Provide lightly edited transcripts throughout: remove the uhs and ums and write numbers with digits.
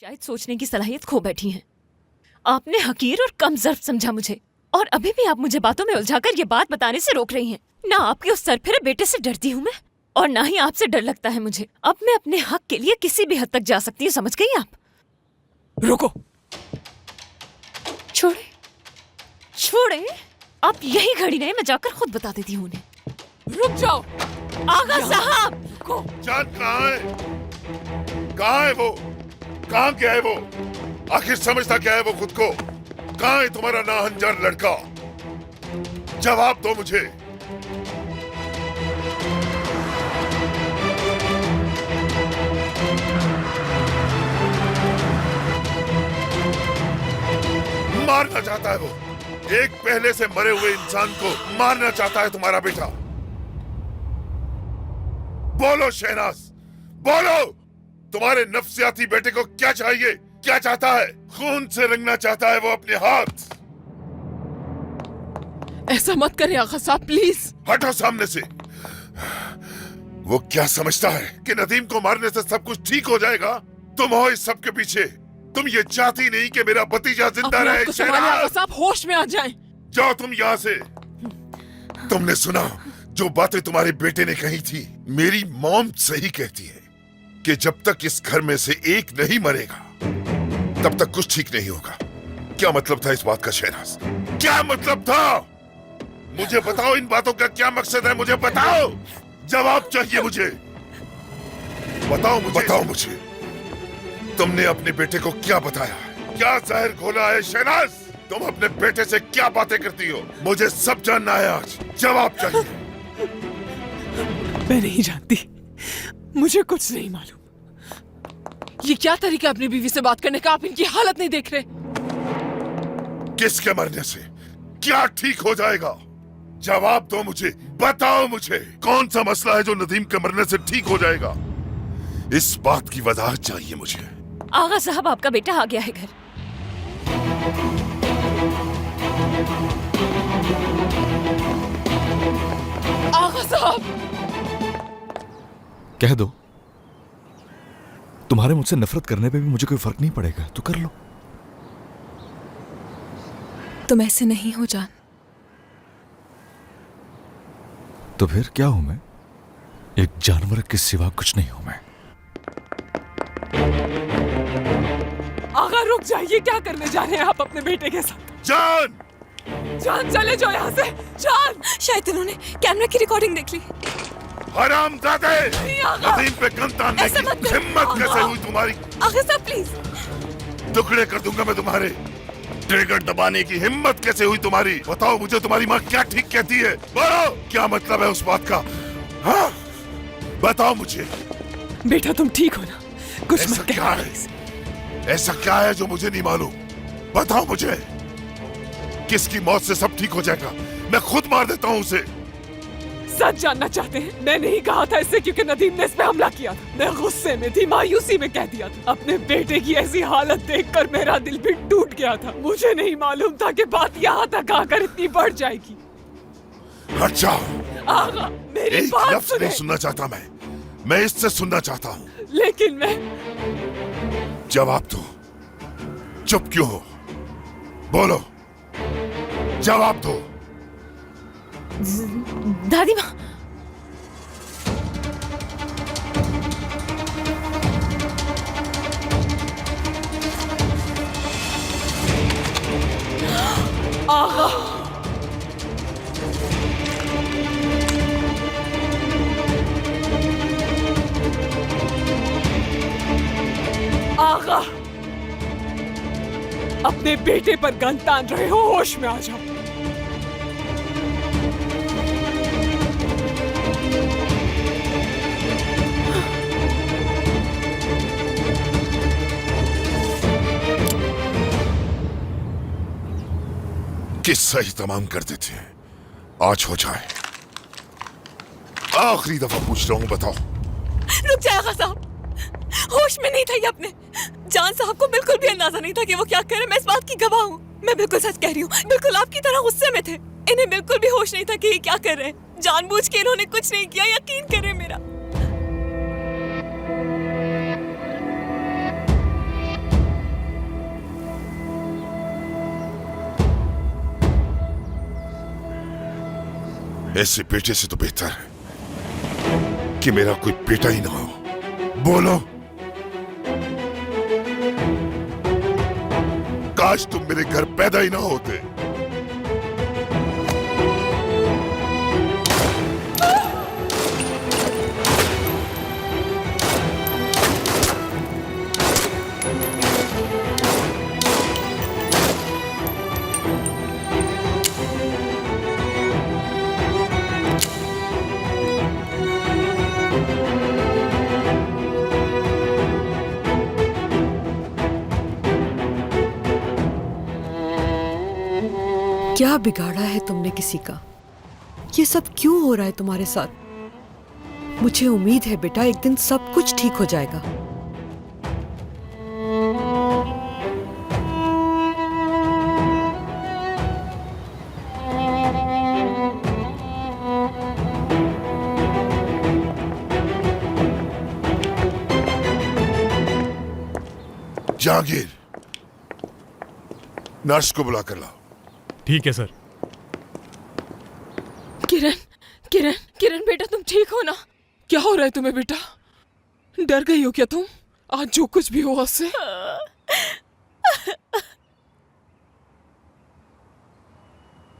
शायद सोचने की सलाहियत खो बैठी हैं। आपने हकीर और कमजोर समझा मुझे, और अभी भी आप मुझे बातों में उलझाकर ये बात बताने से रोक रही हैं। ना आपके उस सरफिरे बेटे से डरती हूँ मैं, और ना ही आपसे डर लगता है मुझे। अब मैं अपने हक के लिए किसी भी हद तक जा सकती हूँ, समझ गई आप? रुको। छोड़े छोड़े, आप यही खड़ी रहे, मैं जाकर खुद बता देती हूँ उन्हें। रुक जाओ। आगा साहब! जान कहाँ है? कहाँ है वो? कहाँ गया है वो? आखिर समझता क्या है वो खुद को? कहाँ है तुम्हारा नाहंजार लड़का? जवाब दो मुझे। मारना चाहता है वो। एक पहले से मरे हुए इंसान को मारना चाहता है तुम्हारा बेटा। बोलो शहनाज, बोलो, तुम्हारे नफ्सियाती बेटे को क्या चाहिए? क्या चाहता है? खून से रंगना चाहता है वो अपने हाथ। ऐसा मत करें आगा साहब, प्लीज। हटो सामने से। वो क्या समझता है कि नदीम को मारने से सब कुछ ठीक हो जाएगा? तुम हो इस सब के पीछे। तुम ये चाहती नहीं कि मेरा भतीजा जिंदा अपने रहे। आप को संभालिए आगा शहनाज, साहब, होश में आ जाएं। जाओ तुम यहाँ से। तुमने सुना जो बातें तुम्हारे बेटे ने कही थी? मेरी मॉम सही कहती है कि जब तक इस घर में से एक नहीं मरेगा तब तक कुछ ठीक नहीं होगा। क्या मतलब था इस बात का शहनाज? क्या मतलब था? मुझे बताओ, इन बातों का क्या मकसद है? मुझे बताओ, जवाब चाहिए मुझे। बताओ मुझे तुमने अपने बेटे को क्या बताया? क्या जहर घोला है शहनाज? तुम अपने बेटे से क्या बातें करती हो? मुझे सब जानना है आज। जवाब चाहिए। मैं नहीं जानती, मुझे कुछ नहीं मालूम। ये क्या तरीका अपनी बीवी से बात करने का? आप इनकी हालत नहीं देख रहे? किसके मरने से क्या ठीक हो जाएगा? जवाब दो मुझे, बताओ मुझे, कौन सा मसला है जो नदीम के मरने से ठीक हो जाएगा? इस बात की वजाहत चाहिए मुझे। आगा साहब, आपका बेटा आ गया है घर। आगा साहब! कह दो, तुम्हारे मुझसे नफरत करने पे भी मुझे कोई फर्क नहीं पड़ेगा, तो कर लो। तुम ऐसे नहीं हो जान। तो फिर क्या हूं मैं? एक जानवर के सिवा कुछ नहीं हूं मैं। आगा रुक जाइए, क्या करने जा रहे हैं आप अपने बेटे के साथ? जान! जान, चले जाओ यहाँ से। जान! शायद इन्होंने कैमरा की रिकॉर्डिंग देख ली। हरामजादे! आगा! नदीम पे गन तानने ऐसा की मत करो। हिम्मत कैसे हुई तुम्हारी? आगा साहब प्लीज। टुकड़े कर दूंगा मैं तुम्हारे। ट्रिगर दबाने की हिम्मत कैसे हुई तुम्हारी? बताओ मुझे, तुम्हारी माँ क्या ठीक कहती है? बोलो, क्या मतलब है उस बात का? हाँ, बताओ मुझे। बेटा तुम ठीक हो ना? कुछ ऐसा मत क्या कहना। है? ऐसा क्या है जो मुझे नहीं मालूम? बताओ मुझे। किसकी मौत से सब ठीक हो जाएगा? मैं खुद मार देता हूँ उसे। सच जानना चाहते हैं? मैंने ही कहा था इससे, क्योंकि नदीम ने इस पे हमला किया था। मैं गुस्से में थी, मायूसी में कह दिया था। अपने बेटे की ऐसी हालत देखकर मेरा दिल भी टूट गया था। मुझे नहीं मालूम था कि बात यहाँ तक आकर इतनी बढ़ जाएगी। हट जाओ। आगा, मेरी एक बात लफ्ज सुने। नहीं सुनना चाहता मैं इससे सुनना चाहता हूँ। लेकिन मैं... जवाब दो। चुप क्यों हो? बोलो, जवाब दो। दादी माँ, आगा! आगा! अपने बेटे पर गन तान रहे हो, होश में आ जाओ। किस्सा ही तमाम कर देते हैं, आज हो जाए। आखिरी दफा पूछ रहा हूँ, बताओ। रुक जाए आगा साहब, होश में नहीं था ये अपने। जान साहब को बिल्कुल भी अंदाजा नहीं था कि वो क्या करे। मैं इस बात की गवाह हूँ। मैं बिल्कुल सच कह रही हूँ, बिल्कुल आपकी तरह गुस्से में थे। इन्हें बिल्कुल भी होश नहीं था कि ये क्या कर रहे हैं। जानबूझ के इन्होंने कुछ नहीं किया, यकीन करें मेरा। ऐसे बेटे से तो बेहतर है कि मेरा कोई बेटा ही ना हो। बोलो, काश तुम मेरे घर पैदा ही ना होते। क्या बिगाड़ा है तुमने किसी का? ये सब क्यों हो रहा है तुम्हारे साथ? मुझे उम्मीद है बेटा एक दिन सब कुछ ठीक हो जाएगा। जहांगीर, नर्स को बुला कर लाओ। ठीक है सर। किरण, किरण, किरण बेटा तुम ठीक हो ना? क्या हो रहा है तुम्हें बेटा? डर गई हो क्या तुम? आज जो कुछ भी हुआ उससे?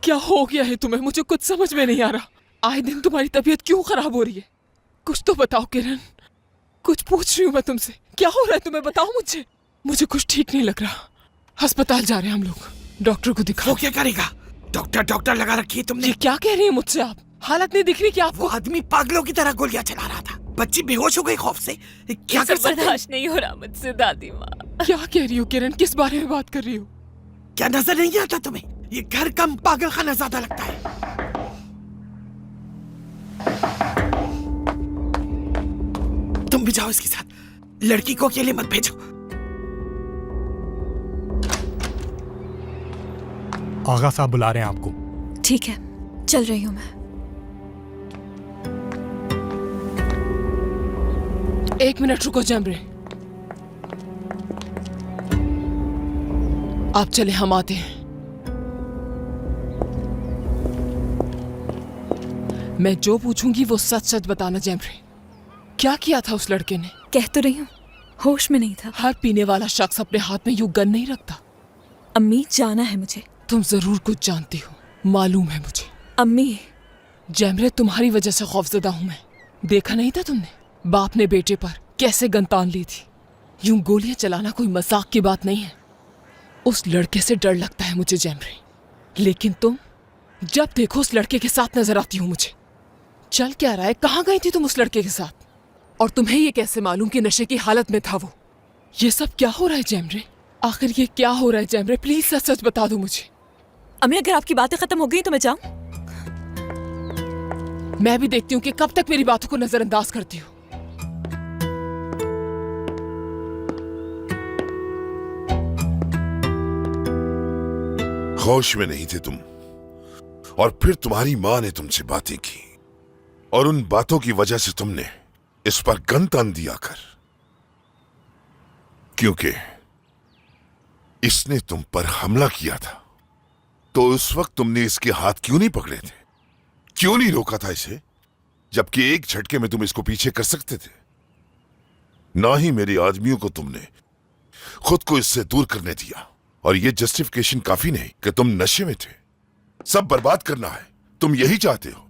क्या हो गया है तुम्हें? मुझे कुछ समझ में नहीं आ रहा। आए दिन तुम्हारी तबीयत क्यों खराब हो रही है? कुछ तो बताओ किरण, कुछ पूछ रही हूँ मैं तुमसे। क्या हो रहा है तुम्हें? बताओ मुझे। मुझे कुछ ठीक नहीं लग रहा। अस्पताल जा रहे हैं हम लोग, डॉक्टर को दिखाओ। वो क्या करेगा? डॉक्टर लगा रखी है तुमने। ये क्या कह रही है मुझसे आप? हालत नहीं दिख रही क्या आपको? वो आदमी पागलों की तरह गोलियां चला रहा था। बच्ची बेहोश हो गई खौफ से। क्या कर सकते हैं? बर्दाश्त नहीं हो रहा मुझसे दादी माँ। क्या कह रही हो किरण? किस बारे में बात कर रही हो? क्या नजर नहीं आता तुम्हें? ये घर कम पागल खाना ज्यादा लगता है। तुम भी जाओ इसके साथ। लड़की को अकेले मत भेजो। आगा साहब बुला रहे हैं आपको। ठीक है, चल रही हूँ मैं। एक मिनट रुको जैमरे। आप चले, हम आते हैं। मैं जो पूछूंगी वो सच सच बताना जैमरे। क्या किया था उस लड़के ने? कह तो रही हूँ, होश में नहीं था। हर पीने वाला शख्स अपने हाथ में यूं गन नहीं रखता। अम्मी, जाना है मुझे। तुम जरूर कुछ जानती हो, मालूम है मुझे। अम्मी। जैमरे, तुम्हारी वजह से खौफजदा हूं मैं। देखा नहीं था तुमने बाप ने बेटे पर कैसे गन तान ली थी? यूं गोलियां चलाना कोई मजाक की बात नहीं है। उस लड़के से डर लगता है मुझे जैमरे, लेकिन तुम जब देखो उस लड़के के साथ नजर आती हो मुझे। चल क्या रहा है? कहाँ गई थी तुम उस लड़के के साथ? और तुम्हें ये कैसे मालूम कि नशे की हालत में था वो? ये सब क्या हो रहा है जैमरे? आखिर ये क्या हो रहा है जैमरे? प्लीज सच सच बता दो मुझे। अम्मी, अगर आपकी बातें खत्म हो गई तो मैं जाऊं? मैं भी देखती हूँ कि कब तक मेरी बातों को नजरअंदाज करती हो। होश में नहीं थे तुम, और फिर तुम्हारी मां ने तुमसे बातें की, और उन बातों की वजह से तुमने इस पर गन तान दिया कर, क्योंकि इसने तुम पर हमला किया था। तो उस वक्त तुमने इसके हाथ क्यों नहीं पकड़े थे? क्यों नहीं रोका था इसे, जबकि एक झटके में तुम इसको पीछे कर सकते थे? ना ही मेरे आदमियों को तुमने खुद को इससे दूर करने दिया। और ये जस्टिफिकेशन काफी नहीं कि तुम नशे में थे। सब बर्बाद करना है, तुम यही चाहते हो।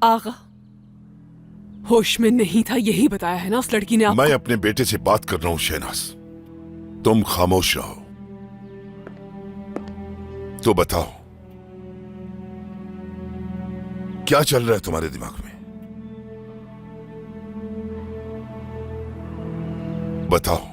आगा, होश में नहीं था, यही बताया है ना उस लड़की ने आपको? मैं अपने बेटे से बात कर रहा हूं शहनाज, तुम खामोश रहो। तो बताओ, क्या चल रहा है तुम्हारे दिमाग में? बताओ।